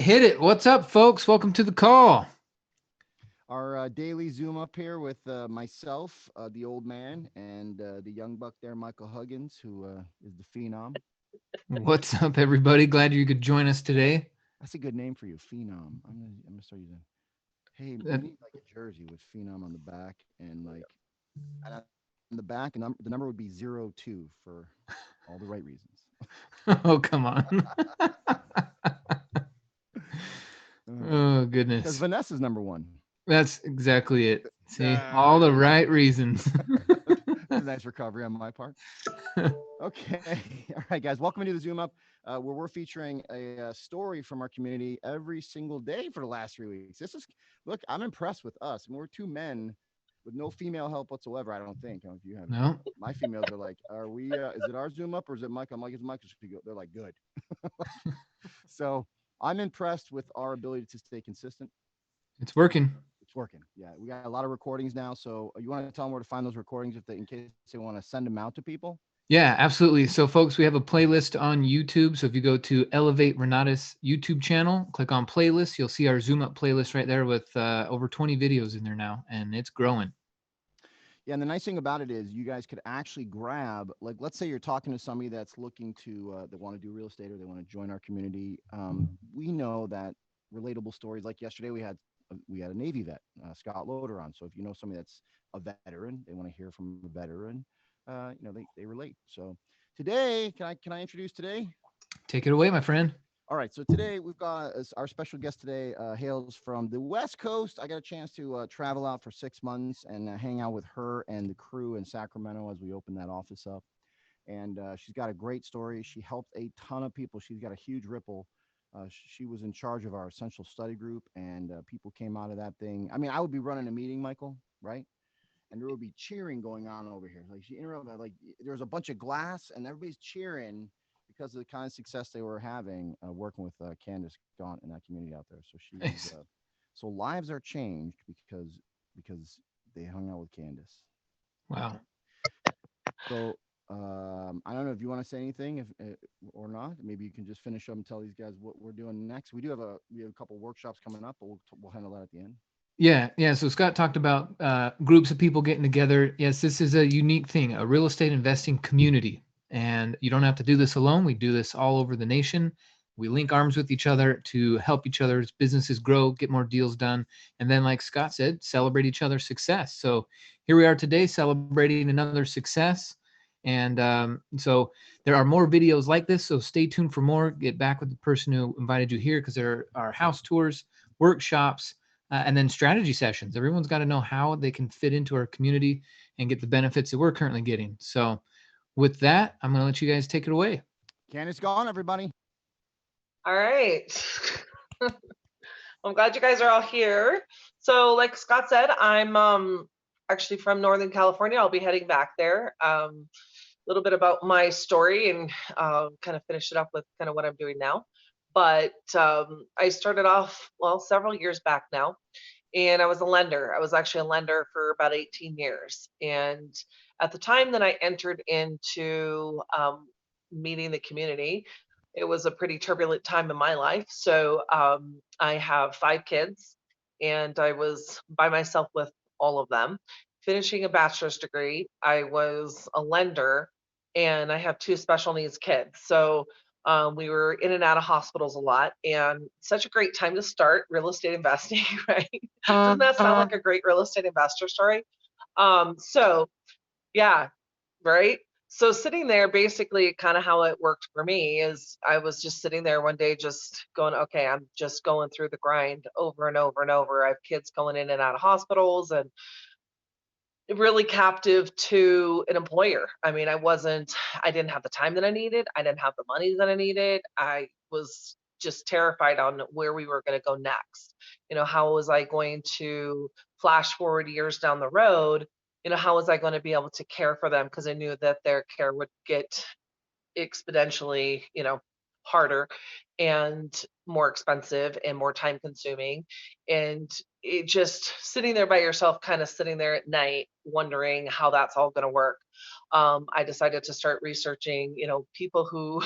Hit it. What's up, folks? Welcome to the call. Our daily Zoom up here with myself, the old man, and the young buck there, Michael Huggins, who is the phenom. What's up, everybody? Glad you could join us today. That's a good name for you, phenom. I'm gonna start using. Hey, Uh, we need like a jersey with phenom on the back, and on the back, the number would be 02 for all the right reasons. oh, come on. oh, Because goodness. Vanessa's number one. That's exactly it. See, all the Nah. right reasons. It's a nice recovery on my part. Okay. All right, guys. Welcome to the Zoom Up, where we're featuring a story from our community every single day for the last 3 weeks. Look, I'm impressed with us. I mean, we're two men with no female help whatsoever. I don't think. I don't know if you have. no, My females are like, are we, is it our Zoom Up or is it Mike? I'm like, it's Mike. They're like, good. So I'm impressed with our ability to stay consistent. it's working. It's working. Yeah. We got a lot of recordings now. So you want to tell them where to find those recordings in case they want to send them out to people? Yeah, absolutely. So, folks, we have a playlist on YouTube. So, if you go to Elevate Renata's YouTube channel, click on playlists, you'll see our Zoom Up playlist right there with over 20 videos in there now, and it's growing. Yeah, and the nice thing about it is you guys could actually grab, like, let's say you're talking to somebody that's looking to, they want to do real estate or they want to join our community. We know that relatable stories, like yesterday, we had a Navy vet, Scott Loader, on. So if you know somebody that's a veteran, they want to hear from a veteran, they relate. So today, can I introduce today? Take it away, my friend. All right, so today we've got our special guest today hails from the West Coast. I got a chance to travel out for 6 months and hang out with her and the crew in Sacramento as we open that office up. And she's got a great story. She helped a ton of people. She's got a huge ripple. She was in charge of our essential study group, and people came out of that thing. I mean, I would be running a meeting, Michael, right? And there would be cheering going on over here. Like she interrupted, like there was a bunch of glass, and everybody's cheering because of the kind of success they were having working with Kandice Gaunt in that community out there. So she's Nice. so lives are changed because they hung out with Candace. Okay, Wow. so I don't know if you want to say anything if or not. Maybe you can just finish up and tell these guys what we're doing next. We have a couple workshops coming up, but we'll handle that at the end. Yeah. So Scott talked about groups of people getting together. Yes, this is a unique thing, a real estate investing community. And you don't have to do this alone. We do this all over the nation. We link arms with each other to help each other's businesses grow, get more deals done. And then, like Scott said, celebrate each other's success. So here we are today celebrating another success. And so there are more videos like this. So stay tuned for more. Get back with the person who invited you here because there are house tours, workshops, and then strategy sessions. Everyone's got to know how they can fit into our community and get the benefits that we're currently getting. So, with that, I'm going to let you guys take it away. Candace Gaunt, everybody. All right. I'm glad you guys are all here. So, like Scott said, I'm actually from Northern California. I'll be heading back there. A little bit about my story and kind of finish it up with kind of what I'm doing now. But I started off, well, several years back now, and I was a lender. I was actually a lender for about 18 years. And at the time that I entered into meeting the community, it was a pretty turbulent time in my life. So I have 5 kids, and I was by myself with all of them. Finishing a bachelor's degree, I was a lender, and I have 2 special needs kids. So we were in and out of hospitals a lot, and such a great time to start real estate investing, right? Doesn't that sound like a great real estate investor story? So yeah, right. So sitting there, basically, kind of how it worked for me is I was just sitting there one day, just going, okay, I'm just going through the grind over and over and over. I have kids going in and out of hospitals, and really captive to an employer. I mean, I didn't have the time that I needed. I didn't have the money that I needed. I was just terrified on where we were going to go next. How was I going to flash forward years down the road? How was I going to be able to care for them? Because I knew that their care would get exponentially, harder and more expensive and more time consuming. And it just sitting there by yourself, kind of sitting there at night, wondering how that's all going to work. I decided to start researching, people who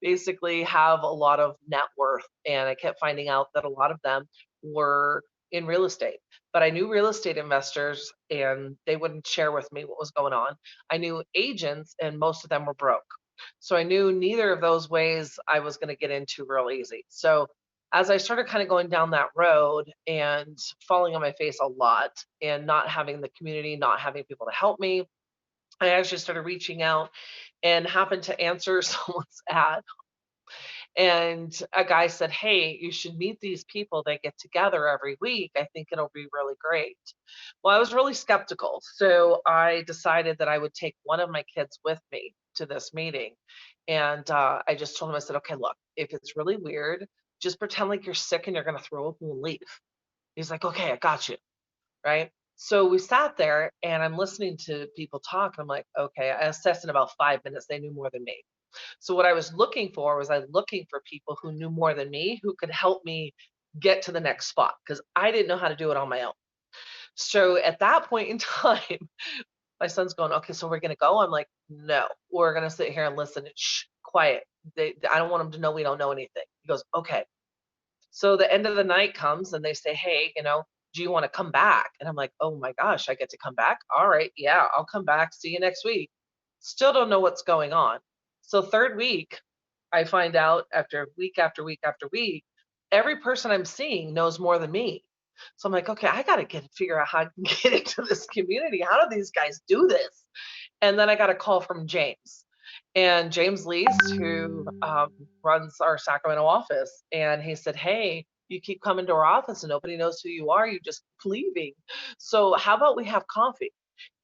basically have a lot of net worth. And I kept finding out that a lot of them were in real estate. But I knew real estate investors and they wouldn't share with me what was going on. I knew agents and most of them were broke. So I knew neither of those ways I was going to get into real easy. So as I started kind of going down that road and falling on my face a lot and not having the community, not having people to help me, I actually started reaching out and happened to answer someone's ad. And a guy said, "Hey, you should meet these people. They get together every week. I think it'll be really great." Well, I was really skeptical. So I decided that I would take one of my kids with me to this meeting. And I just told him, I said, "Okay, look, if it's really weird, just pretend like you're sick and you're going to throw up and we'll leave." He's like, "Okay, I got you." Right. So we sat there and I'm listening to people talk. I'm like, okay, I assessed in about 5 minutes. They knew more than me. So what I was looking for was I looking for people who knew more than me, who could help me get to the next spot because I didn't know how to do it on my own. So at that point in time, my son's going, "Okay, so we're gonna go." I'm like, "No, we're gonna sit here and listen and shh, quiet. I don't want them to know we don't know anything." He goes, "Okay." So the end of the night comes and they say, "Hey, do you want to come back?" And I'm like, "Oh my gosh, I get to come back? All right, yeah, I'll come back. See you next week." Still don't know what's going on. So third week, I find out after week after week after week, every person I'm seeing knows more than me. So I'm like, okay, I got to figure out how I can get into this community. How do these guys do this? And then I got a call from James. And James Lees, who runs our Sacramento office, and he said, "Hey, you keep coming to our office and nobody knows who you are. You just keep leaving. So how about we have coffee?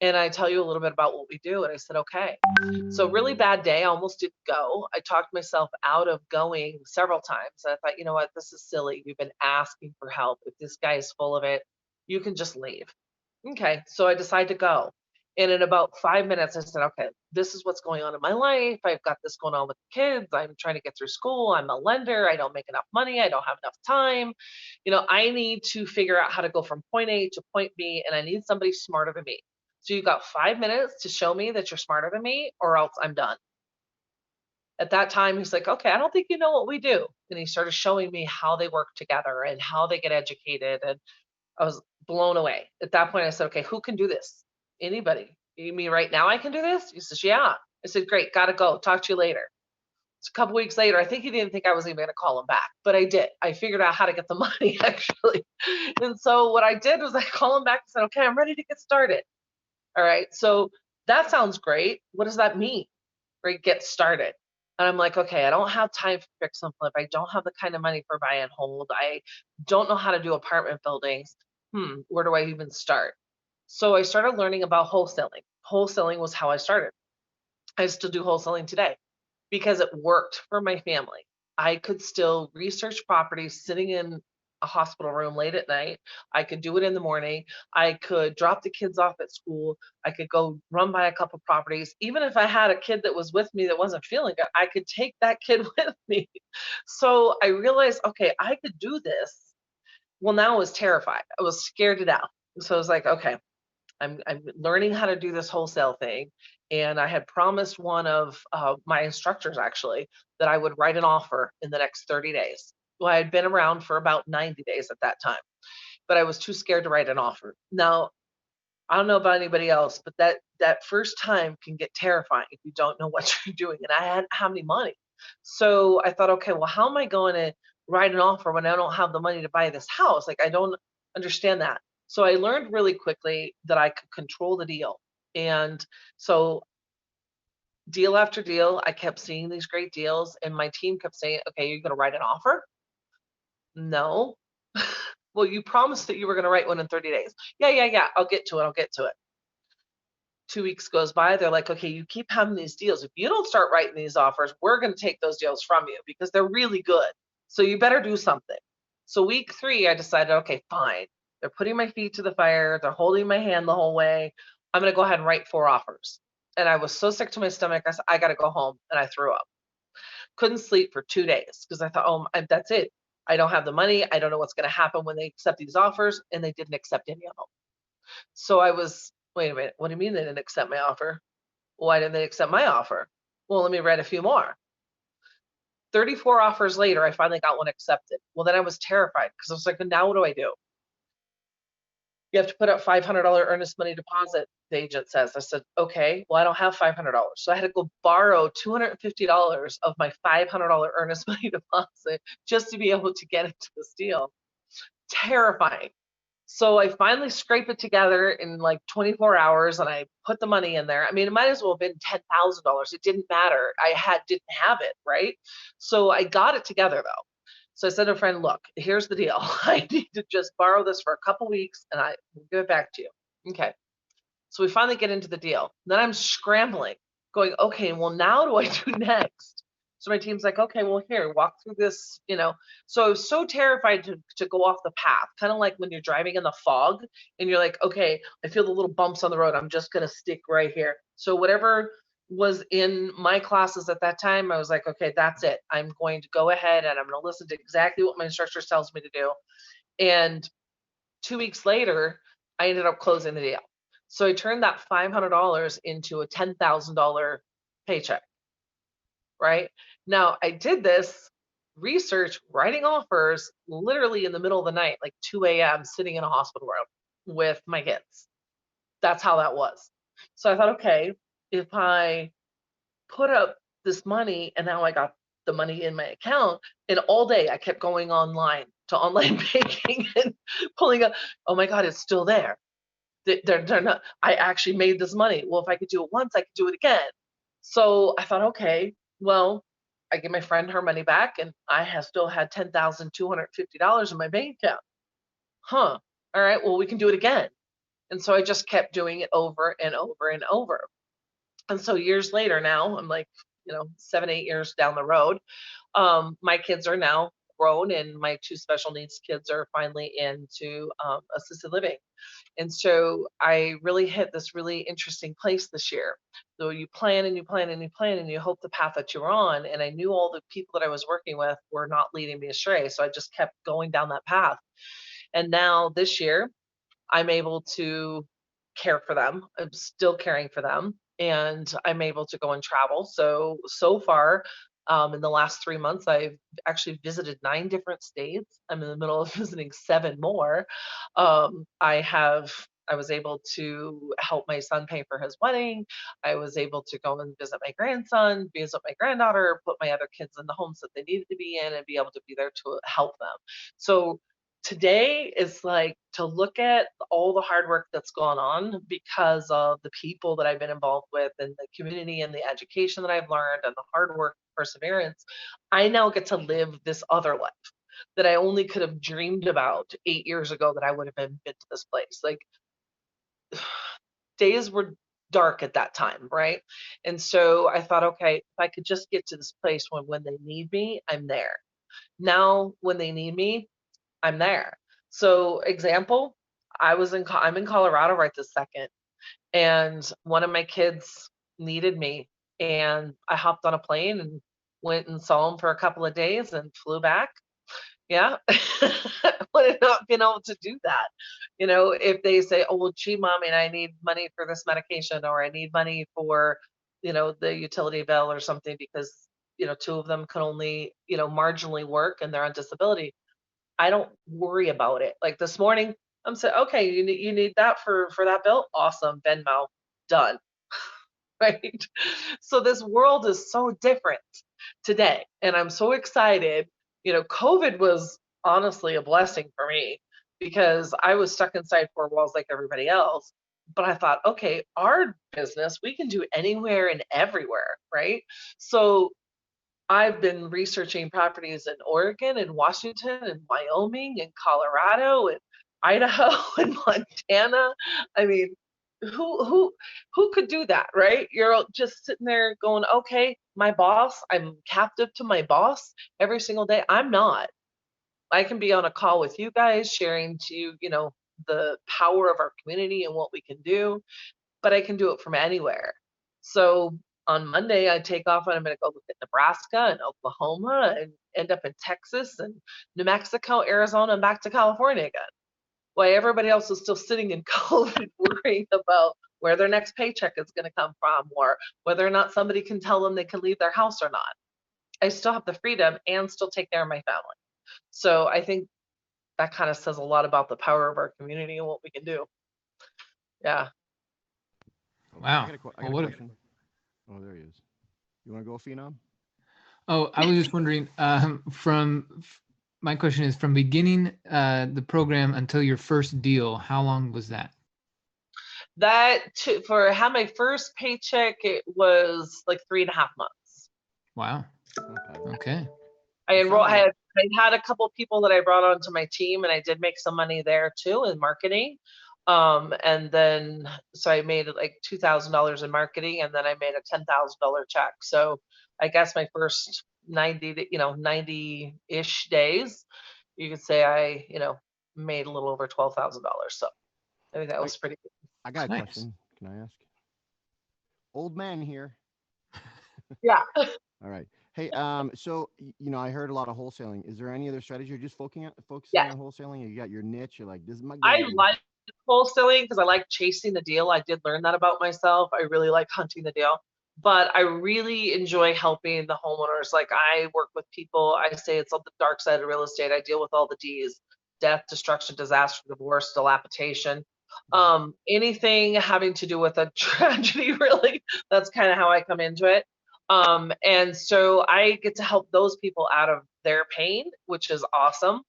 And I tell you a little bit about what we do." And I said, "Okay." So really bad day. I almost didn't go. I talked myself out of going several times. And I thought, you know what? This is silly. You've been asking for help. If this guy is full of it, you can just leave. Okay. So I decided to go. And in about 5 minutes, I said, "Okay, this is what's going on in my life. I've got this going on with the kids. I'm trying to get through school. I'm a lender. I don't make enough money. I don't have enough time. I need to figure out how to go from point A to point B, and I need somebody smarter than me. So you got 5 minutes to show me that you're smarter than me, or else I'm done." At that time, he's like, "Okay, I don't think you know what we do." And he started showing me how they work together and how they get educated. And I was blown away. At that point, I said, "Okay, who can do this? Anybody? You mean right now I can do this?" He says, "Yeah." I said, "Great, gotta go. Talk to you later." So a couple weeks later, I think he didn't think I was even gonna call him back, but I did. I figured out how to get the money actually. And so what I did was I called him back and said, "Okay, I'm ready to get started." All right. So that sounds great. What does that mean? Right? Get started. And I'm like, okay, I don't have time for fix and flip. I don't have the kind of money for buy and hold. I don't know how to do apartment buildings. Where do I even start? So I started learning about wholesaling. Wholesaling was how I started. I still do wholesaling today because it worked for my family. I could still research properties sitting in a hospital room late at night. I could do it in the morning. I could drop the kids off at school. I could go run by a couple properties. Even if I had a kid that was with me that wasn't feeling good, I could take that kid with me. So I realized, okay, I could do this. Well, now I was terrified. I was scared to death. So I was like, okay, I'm learning how to do this wholesale thing. And I had promised one of my instructors actually that I would write an offer in the next 30 days. Well, I had been around for about 90 days at that time, but I was too scared to write an offer. Now, I don't know about anybody else, but that first time can get terrifying if you don't know what you're doing. And I hadn't have any money. So I thought, okay, well, how am I going to write an offer when I don't have the money to buy this house? Like I don't understand that. So I learned really quickly that I could control the deal. And so deal after deal, I kept seeing these great deals and my team kept saying, "Okay, you're going to write an offer?" No. Well, you promised that you were going to write one in 30 days. Yeah, yeah, yeah. I'll get to it. I'll get to it. 2 weeks goes by, they're like, "Okay, you keep having these deals. If you don't start writing these offers, we're going to take those deals from you because they're really good. So you better do something." So week 3, I decided, okay, fine. They're putting my feet to the fire. They're holding my hand the whole way. I'm going to go ahead and write 4 offers. And I was so sick to my stomach, I said, I got to go home. And I threw up. Couldn't sleep for 2 days because I thought, oh, that's it. I don't have the money. I don't know what's going to happen when they accept these offers. And they didn't accept any of them. So I was, wait a minute, what do you mean they didn't accept my offer? Why didn't they accept my offer? Well, let me write a few more. 34 offers later, I finally got one accepted. Well, then I was terrified because I was like, now what do I do? You have to put up $500 earnest money deposit, the agent says. I said, okay, well, I don't have $500. So I had to go borrow $250 of my $500 earnest money deposit just to be able to get into this deal. Terrifying. So I finally scrape it together in like 24 hours and I put the money in there. I mean, it might as well have been $10,000. It didn't matter. didn't have it, right? So I got it together though. So I said to a friend, look, here's the deal. I need to just borrow this for a couple weeks and I will give it back to you. Okay. So we finally get into the deal. Then I'm scrambling, going, okay, well, now what do I do next? So my team's like, okay, well, here, walk through this, So I was so terrified to go off the path, kind of like when you're driving in the fog and you're like, okay, I feel the little bumps on the road. I'm just going to stick right here. So whatever was in my classes at that time, I was like, okay, that's it. I'm going to go ahead and I'm going to listen to exactly what my instructor tells me to do. And 2 weeks later, I ended up closing the deal. So I turned that $500 into a $10,000 paycheck, right? Now I did this research, writing offers literally in the middle of the night, like 2 a.m., sitting in a hospital room with my kids. That's how that was. So I thought, okay, if I put up this money and now I got the money in my account, and all day I kept going online to online banking and pulling up, oh my God, it's still there. They're not, I actually made this money. Well, if I could do it once, I could do it again. So I thought, okay, well, I give my friend her money back and I still had $10,250 in my bank account. All right, well, we can do it again. And so I just kept doing it over and over and over. And so years later now, I'm like, 7, 8 years down the road, my kids are now grown and my 2 special needs kids are finally into assisted living. And so I really hit this really interesting place this year. So you plan and you plan and you plan and you hope the path that you're on. And I knew all the people that I was working with were not leading me astray. So I just kept going down that path. And now this year, I'm able to care for them. I'm still caring for them. And I'm able to go and travel. So far, in the last 3 months, I've actually visited 9 different states. I'm in the middle of visiting 7 more. I was able to help my son pay for his wedding. I was able to go and visit my grandson, visit my granddaughter, put my other kids in the homes that they needed to be in, and be able to be there to help them. So today is like to look at all the hard work that's gone on because of the people that I've been involved with and the community and the education that I've learned and the hard work, perseverance. I now get to live this other life that I only could have dreamed about 8 years ago that I would have been to this place. Like days were dark at that time, right? And so I thought, okay, if I could just get to this place when they need me, I'm there. Now when they need me, I'm there. So example, I'm in Colorado right this second, and one of my kids needed me, and I hopped on a plane and went and saw him for a couple of days and flew back. Yeah, would have not been able to do that. If they say, oh, well, gee, mommy, I need money for this medication, or I need money for, the utility bill or something because, 2 of them can only, marginally work and they're on disability. I don't worry about it. Like this morning, I'm saying, okay, you need that for that bill? Awesome, Venmo, done. Right? So this world is so different today, and I'm so excited. COVID was honestly a blessing for me because I was stuck inside 4 walls like everybody else. But I thought, okay, our business, we can do anywhere and everywhere, right? So I've been researching properties in Oregon and Washington and Wyoming and Colorado and Idaho and Montana. I mean, who could do that, right? You're just sitting there going, okay, my boss, I'm captive to my boss every single day. I'm not. I can be on a call with you guys, sharing to you, the power of our community and what we can do, but I can do it from anywhere. So on Monday, I take off and I'm going to go look at Nebraska and Oklahoma and end up in Texas and New Mexico, Arizona, and back to California again. While everybody else is still sitting in COVID worrying about where their next paycheck is going to come from or whether or not somebody can tell them they can leave their house or not. I still have the freedom and still take care of my family. So I think that kind of says a lot about the power of our community and what we can do. Yeah. Okay, Wow. I Well, got a what? question. Oh, there he is. You want to go, Phenom? Oh, I was just wondering. My question is from beginning the program until your first deal. How long was that? For how my first paycheck, it was like 3.5 months. Wow. Okay. Okay. I It enrolled. sounds like I had a couple people that I brought onto my team, and I did make some money there too in marketing. And then so I made like $2,000 in marketing, and then I made a $10,000 check. So I guess my first 90-ish days, you could say I made a little over $12,000. So I think that I, was pretty good. I got a Nice. question. Can I ask? Old man here. Yeah. All right. Hey, so I heard a lot of wholesaling. Is there any other strategy? You're just focusing Yeah. on wholesaling. You got your niche. You're like, this is my I game. like wholesaling because I like chasing the deal. I did learn that about myself. I really like hunting the deal, but I really enjoy helping the homeowners. Like I work with people. I say it's on the dark side of real estate. I deal with all the D's: death, destruction, disaster, divorce, dilapidation. Anything having to do with a tragedy, really. That's kind of how I come into it. And so I get to help those people out of their pain, which is awesome.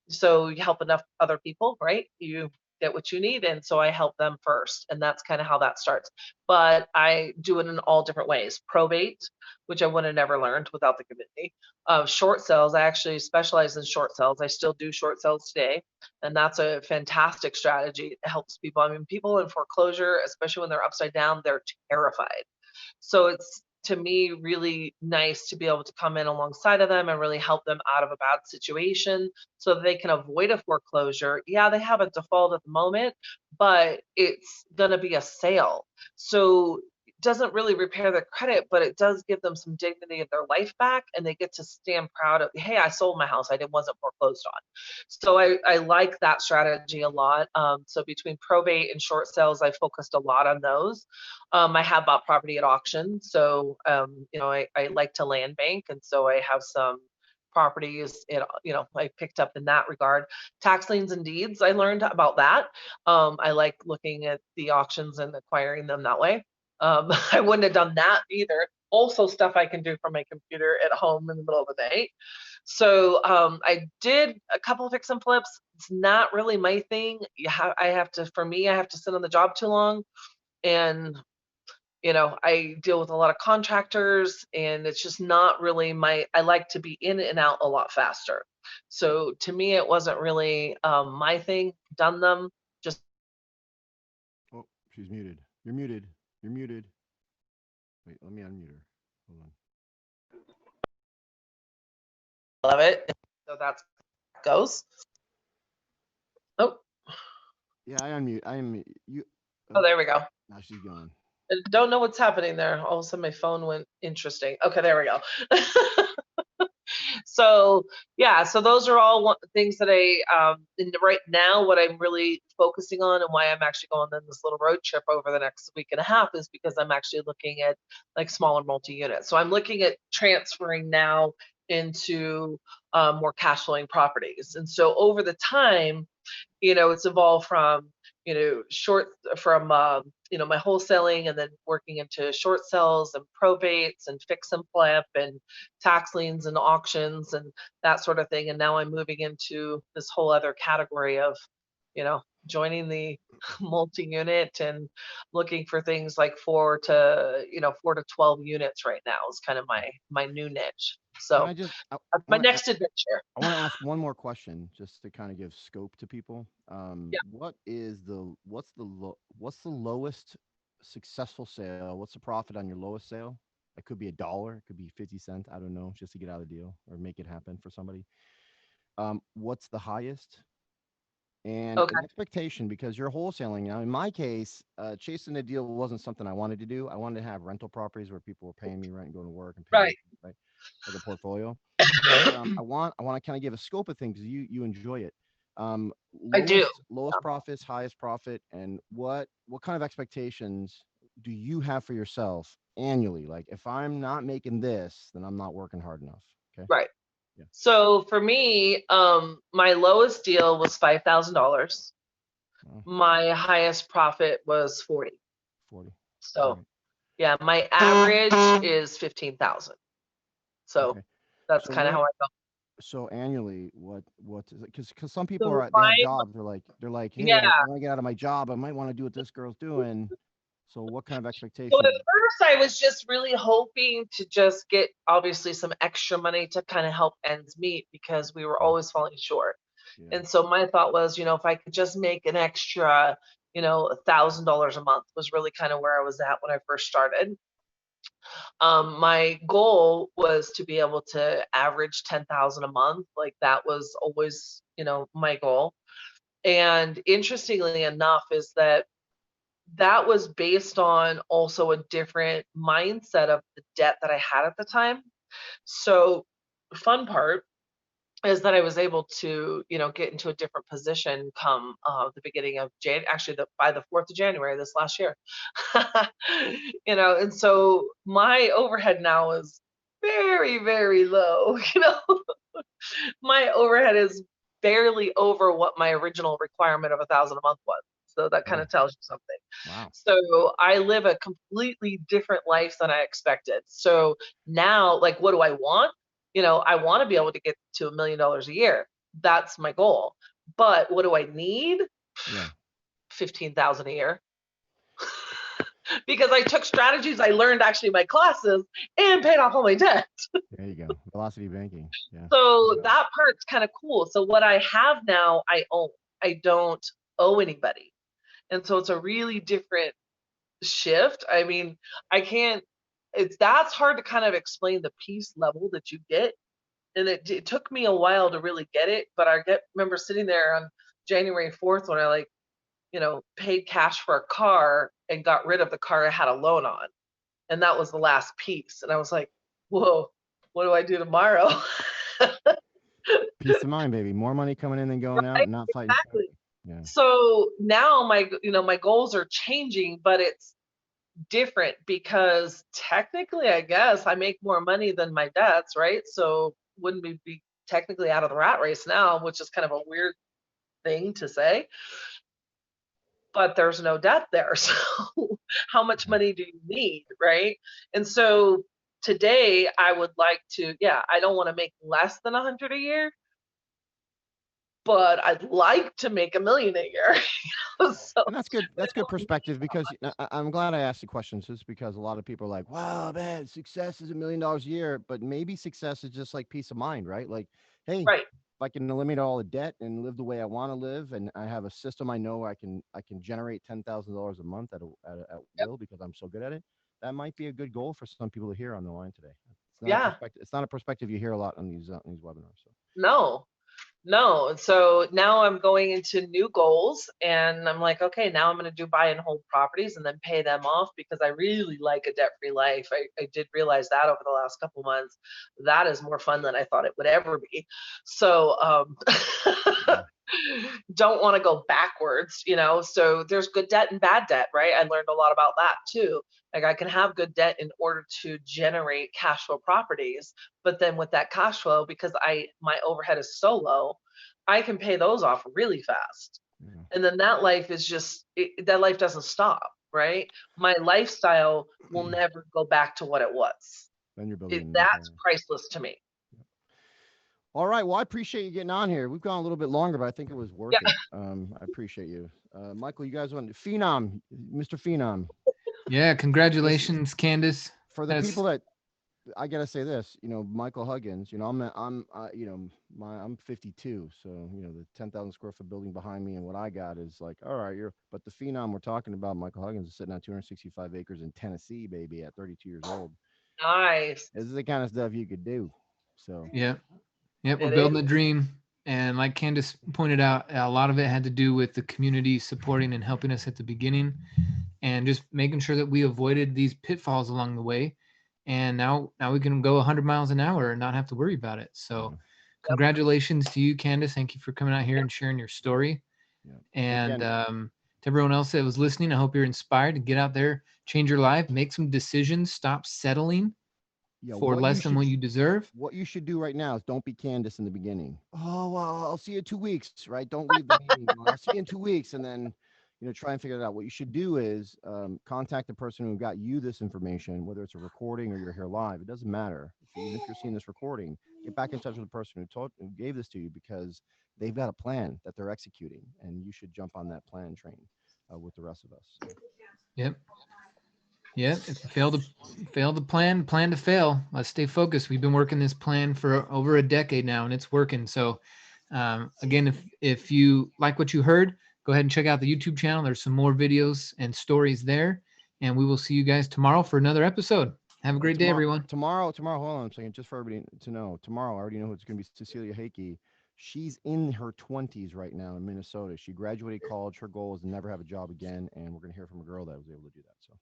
So you help enough other people, right? You get what you need, and so I help them first, and that's kind of how that starts. But I do it in all different ways. Probate, which I would have never learned without the community. Short sales, I actually specialize in short sales. I still do short sales today, and that's a fantastic strategy. It helps people. I mean, people in foreclosure, especially when they're upside down, they're terrified. So it's, to me, really nice to be able to come in alongside of them and really help them out of a bad situation so that they can avoid a foreclosure. Yeah, they have a default at the moment, but it's going to be a sale. So it doesn't really repair their credit, but it does give them some dignity of their life back, and they get to stand proud of, hey, I sold my house. I wasn't foreclosed on. So I like that strategy a lot. So between probate and short sales, I focused a lot on those. I have bought property at auction. So, I like to land bank. And so I have some properties, I picked up in that regard. Tax liens and deeds, I learned about that. I like looking at the auctions and acquiring them that way. I wouldn't have done that either. Also, stuff I can do from my computer at home in the middle of the night. So I did a couple of fix and flips. It's not really my thing. I have to sit on the job too long, and I deal with a lot of contractors, and it's just not really I like to be in and out a lot faster. So to me, it wasn't really my thing. Done them, just Oh, she's muted. You're muted. You're muted. Wait, let me unmute her. Hold on. love it. So that's how it goes. Oh, Yeah, I unmute. I am you. oh, there we go. Now she's gone. I don't know what's happening there. All of a sudden, my phone went interesting. Okay, there we go. So yeah, so those are all things that right now, what I'm really focusing on, and why I'm actually going on this little road trip over the next week and a half, is because I'm actually looking at like smaller multi-units. So I'm looking at transferring now into more cash flowing properties. And so over the time, it's evolved from short from my wholesaling, and then working into short sales and probates and fix and flip and tax liens and auctions and that sort of thing. And now I'm moving into this whole other category of joining the multi-unit and looking for things like 4 to 12 units right now is kind of my new niche. Can So I just? that's my next adventure. I want to ask one more question, just to kind of give scope to people. Yeah. What's the lowest successful sale? What's the profit on your lowest sale? It could be $1, it could be 50 cents. I don't know, just to get out of the deal or make it happen for somebody. What's the highest? And Okay. an expectation, because you're wholesaling now. In my case, chasing a deal wasn't something I wanted to do. I wanted to have rental properties where people were paying me rent and going to work and paying Right. me, right, like a portfolio. I want to kind of give a scope of things because you enjoy it. I do. Lowest profits, highest profit, and what kind of expectations do you have for yourself annually. Like if I'm not making this, then I'm not working hard enough. Okay. Right. Yeah. So for me, my lowest deal was $5,000. Well, My highest profit was 40. 40. All So right. yeah, my average is 15,000. So Okay. that's So kind of what? how I go. So annually, what is it? Because some people So are they have jobs. They're like, hey, yeah. I want to get out of my job. I might want to do what this girl's doing. So what kind of So at expectations? first I was just really hoping to just get obviously some extra money to kind of help ends meet because we were Yeah. always falling short. Yeah. And so my thought was, if I could just make an extra, $1,000 a month was really kind of where I was at when I first started. My goal was to be able to average 10,000 a month. Like that was always, my goal. And interestingly enough, is that was based on also a different mindset of the debt that I had at the time. So, the fun part is that I was able to, get into a different position come the beginning of actually by the 4th of January this last year. And so my overhead now is very, very low. My overhead is barely over what my original requirement of 1,000 a month was. So that kind Oh, of tells you something. wow. So I live a completely different life than I expected. So now, like, what do I want? I want to be able to get to $1 million a year. That's my goal. But what do I need? Yeah. 15,000 a year. Because I took strategies I learned actually in my classes and paid off all my debt. There you go. Velocity banking. Yeah. So that part's kind of cool. So what I have now, I own. I don't owe anybody. And so it's a really different shift. I mean, I can't, that's hard to kind of explain the peace level that you get. And it took me a while to really get it, but remember sitting there on January 4th when I paid cash for a car and got rid of the car I had a loan on. And that was the last piece. And I was like, whoa, what do I do tomorrow? Peace of mind, baby. More money coming in than going out, Right? and not fighting. Exactly. Yeah. So now my goals are changing, but it's different because technically, I guess I make more money than my debts, right? So wouldn't we be technically out of the rat race now, which is kind of a weird thing to say, but there's no debt there. So how much money do you need, right? And so today I would like to, yeah, I don't want to make less than 100 a year, but I'd like to make $1 million a year. So And that's good. That's good perspective because I'm glad I asked the questions just because a lot of people are like, wow, man, success is $1 million a year, but maybe success is just like peace of mind, right? Like, hey, right. if I can eliminate all the debt and live the way I want to live, and I have a system I know I can generate $10,000 a month at Yep. will because I'm so good at it. That might be a good goal for some people to hear on the line today. It's not a Yeah. perspective. It's not a perspective you hear a lot on these webinars. So. No. No. And so now I'm going into new goals and I'm like, okay, now I'm going to do buy and hold properties and then pay them off because I really like a debt-free life. I did realize that over the last couple months. That is more fun than I thought it would ever be. So don't want to go backwards, so there's good debt and bad debt, right? I learned a lot about that too. Like I can have good debt in order to generate cash flow properties, but then with that cash flow, because my overhead is so low, I can pay those off really fast. Yeah. And then that life is that life doesn't stop, right? My lifestyle will never go back to what it was. Then you're building an That's empire. priceless to me. All right. Well, I appreciate you getting on here. We've gone a little bit longer, but I think it was worth Yeah. it. I appreciate you. Michael, you guys want Phenom, Mr. Phenom. Yeah, congratulations, Kandice. For the people that I gotta say this, Michael Huggins, I'm 52, so the 10,000 square foot building behind me, and what I got is like, all right, but the Phenom we're talking about, Michael Huggins, is sitting on 265 acres in Tennessee, baby, at 32 years old. Nice. This is the kind of stuff you could do. So yeah, we're It building is. a dream. And like Kandice pointed out, a lot of it had to do with the community supporting and helping us at the beginning and just making sure that we avoided these pitfalls along the way. And now we can go 100 miles an hour and not have to worry about it. So congratulations to you, Kandice. Thank you for coming out here and sharing your story. yeah. And Again, to everyone else that was listening, I hope you're inspired to get out there, change your life, make some decisions, stop settling Yeah, for less than what you deserve. what you should do right now is don't be Candice in the beginning. Oh, well, I'll see you in 2 weeks, right? Don't leave the meeting. I'll see you in 2 weeks, and then try and figure it out. What you should do is contact the person who got you this information, whether it's a recording or you're here live. It doesn't matter. Even if you're seeing this recording, get back in touch with the person who gave this to you, because they've got a plan that they're executing, and you should jump on that plan train with the rest of us. Yep. Yep. If you fail to plan to fail. Let's stay focused. We've been working this plan for over a decade now, and it's working. So again, if you like what you heard, go ahead and check out the YouTube channel. There's some more videos and stories there, and we will see you guys tomorrow for another episode. Have a great day, everyone. Tomorrow, hold on a second, just for everybody to know. Tomorrow, I already know who it's going to be. Cecilia Hakey. She's in her 20s right now in Minnesota. She graduated college. Her goal is to never have a job again, and we're going to hear from a girl that was able to do that. So,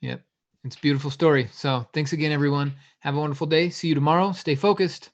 yep, it's a beautiful story. So thanks again, everyone. Have a wonderful day. See you tomorrow. Stay focused.